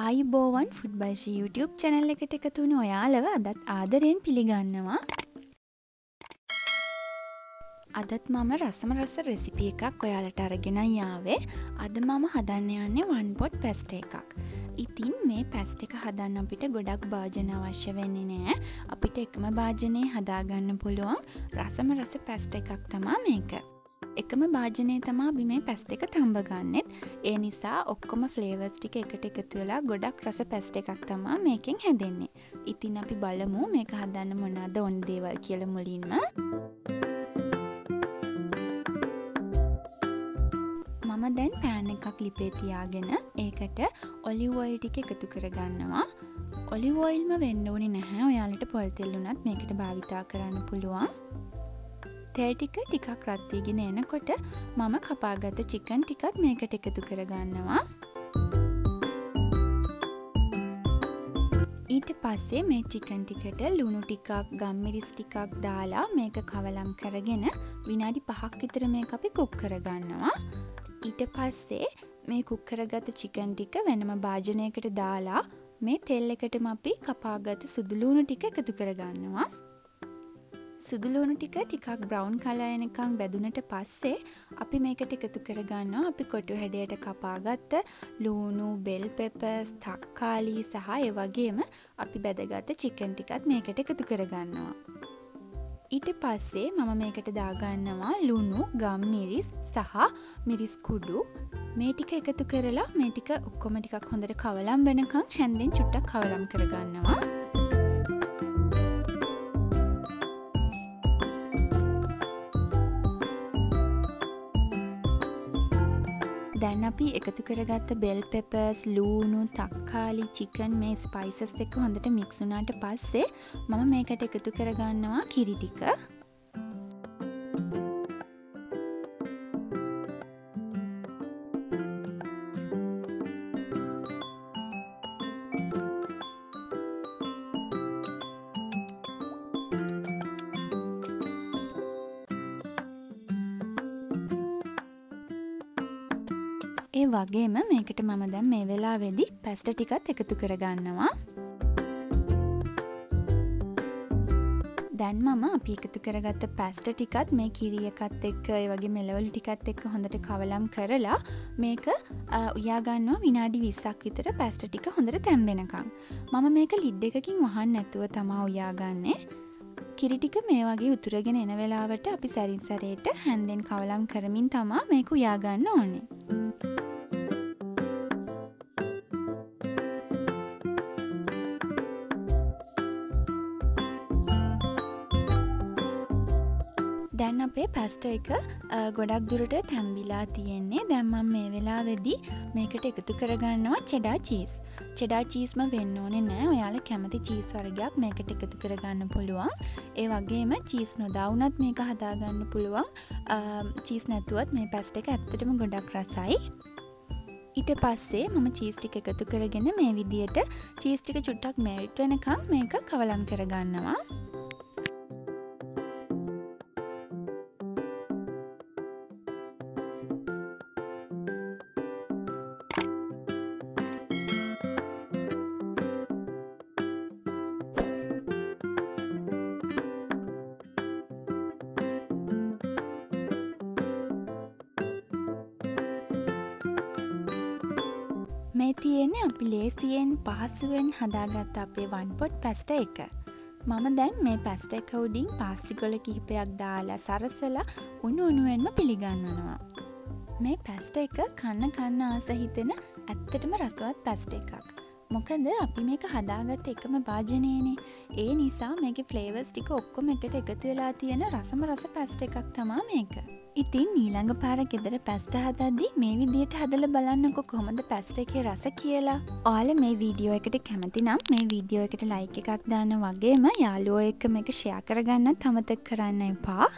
ආයිබෝවන් food බයි ෂී YouTube channel එකට එකතු වුණ ඔයාලව අදත් ආදරයෙන් පිළිගන්නවා. අදත් මම රසම රස රෙසිපි එකක් ඔයාලට අරගෙන ආවේ. අද මම හදන්න යන්නේ one pot pasta එකක්. ඉතින් මේ pasta එක හදන්න අපිට ගොඩක් භාජන අවශ්‍ය වෙන්නේ නැහැ. අපිට එකම භාජනයේ හදාගන්න පුළුවන් රසම රස pasta එකක් තමයි මේක. එකම භාජනයේ තමයි අපි මේ pasta එක තඹ ගන්නෙත්. ඒ නිසා ඔක්කොම flavors ටික එකට එකතු වෙලා ගොඩක් රස pasta එකක් තමයි මේකෙන් හැදෙන්නේ. ඉතින් අපි බලමු මේක හදන්න මොනවද ඕන දේවල් කියලා මුලින්ම. මම දැන් pan එකක් ලිපේ තියාගෙන ඒකට olive oil ටික එකතු කරගන්නවා. olive oilම වෙන්න ඕනේ නැහැ. ඔයාලට පොල් තෙල් උනත් මේකට භාවිතා කරන්න පුළුවන්. තෙල් ටිකක් රත් වීගෙන එනකොට මම කපාගත්ත චිකන් ටිකත් මේකට එකතු කරගන්නවා. ඊට පස්සේ මේ චිකන් ටිකට ලුණු ටිකක්, ගම්මිරිස් ටිකක් දාලා මේක කවලම් කරගෙන විනාඩි 5ක් විතර මේක අපි කුක් කරගන්නවා. ඊට පස්සේ මේ කුක් කරගත්ත චිකන් ටික වෙනම භාජනයකට දාලා මේ තෙල් එකටම අපි කපාගත්ත සුදු ලුණු ටික එකතු කරගන්නවා. සුදු ලුණු ටිකක් බ්‍රවුන් කලර් එනකන් බැදුනට පස්සේ අපි මේකට එකතු කරගන්නවා අපි කොටු හැඩයට කපාගත්ත ලුණු, බෙල් පෙපර්ස්, තක්කාලි සහ ඒ වගේම අපි බැදගත්ත චිකන් ටිකත් මේකට එකතු කරගන්නවා. ඊට පස්සේ මම මේකට දාගන්නවා ලුණු, ගම්මිරිස් සහ මිරිස් කුඩු. මේ ටික එකතු කරලා මේ ටික ඔක්කොම ටිකක් හොඳට කවලම් වෙනකන් හැන්දෙන් චුට්ටක් කවලම් කරගන්නවා. දැන් අපි එකතු කරගත්ත බෙල් පෙපර්ස්, ලූණු, තක්කාලි, චිකන් මේ ස්පයිසස් එක හොඳට මික්ස් වුණාට පස්සේ මම මේකට එකතු කරගන්නවා කිරි ටික. ඒ වගේම මේකට මම දැන් මේ වෙලාවේදී පැස්ටා ටිකත් එකතු කරගන්නවා. දැන් මම අපි එකතු කරගත්ත පැස්ටා ටිකත් මේ කිරි එකත් එක්ක ඒ වගේ මෙලවලු ටිකත් එක්ක හොඳට කවලම් කරලා මේක උයා ගන්නවා විනාඩි 20ක් විතර පැස්ටා ටික හොඳට තැම්බෙනකම්. මම මේක ලිඩ් එකකින් වහන්න නැතුව තමයි උයාගන්නේ. කිරි ටික මේ වගේ උතුරගෙන එන වෙලාවට අපි සැරින් සැරේට හැන්දෙන් කවලම් කරමින් තමයි මේක උයා ගන්න ඕනේ. දැන් අපේ පැස්ටා එක ගොඩක් දුරට තැම්බිලා තියෙන්නේ. දැන් මම මේ වෙලාවේදී මේකට එකතු කරගන්නවා cheddar cheese. cheddar cheeseම වෙන්න ඕනේ නෑ. ඔයාලා කැමති cheese වර්ගයක් මේකට එකතු කරගන්න පුළුවන්. ඒ වගේම cheese නොදා වුණත් මේක හදාගන්න පුළුවන්. cheese නැතුවත් මේ පැස්ටා එක ඇත්තටම ගොඩක් රසයි. ඊට පස්සේ මම cheese ටික එකතු කරගෙන මේ විදියට cheese ටික චුට්ටක් melt වෙනකන් මේක කවලම් කරගන්නවා. මේ තියෙන්නේ අපි ලේසියෙන් පහසුවෙන් හදාගත්ත අපේ one pot pasta එක. මම දැන් මේ pasta එක උඩින් පාස්ලි ගොල කිහිපයක් දාලා සරසලා උණු උණුවෙන්ම පිළිගන්වනවා. මේ pasta එක කන්න ආස හිතෙන ඇත්තටම රසවත් pasta එකක්. මොකද අපි මේක හදාගත්ත එකම භාජනයේනේ. ඒ නිසා මේකේ flavors ටික ඔක්කොම එකට එකතු වෙලා තියෙන රසම රස pasta එකක් තමයි මේක. ඉතින් ඊළඟ පාර ගෙදර පැස්ටා හදද්දී මේ විදියට හදලා බලන්නකො කොහොමද පැස්ටා එකේ රස කියලා. ඔයාලා මේ වීඩියෝ එකට කැමති නම් මේ වීඩියෝ එකට ලයික් එකක් දාන්න වගේම යාළුවෝ එක්ක මේක ෂෙයා කරගන්නත් අමතක කරන්න එපා.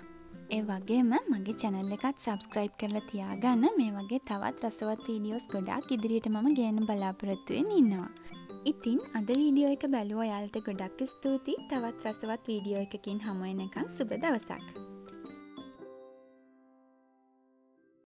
ඒ වගේම මගේ channel එකත් subscribe කරලා තියාගන්න. මේ වගේ තවත් රසවත් වීඩියෝස් ගොඩාක් ඉදිරියට මම ගේන්න බලාපොරොත්තු වෙමින් ඉන්නවා. ඉතින් අද වීඩියෝ එක බලුවා ඔයාලට ගොඩක් ස්තුතියි. තවත් රසවත් වීඩියෝ එකකින් හමු වෙනකන් සුබ දවසක්.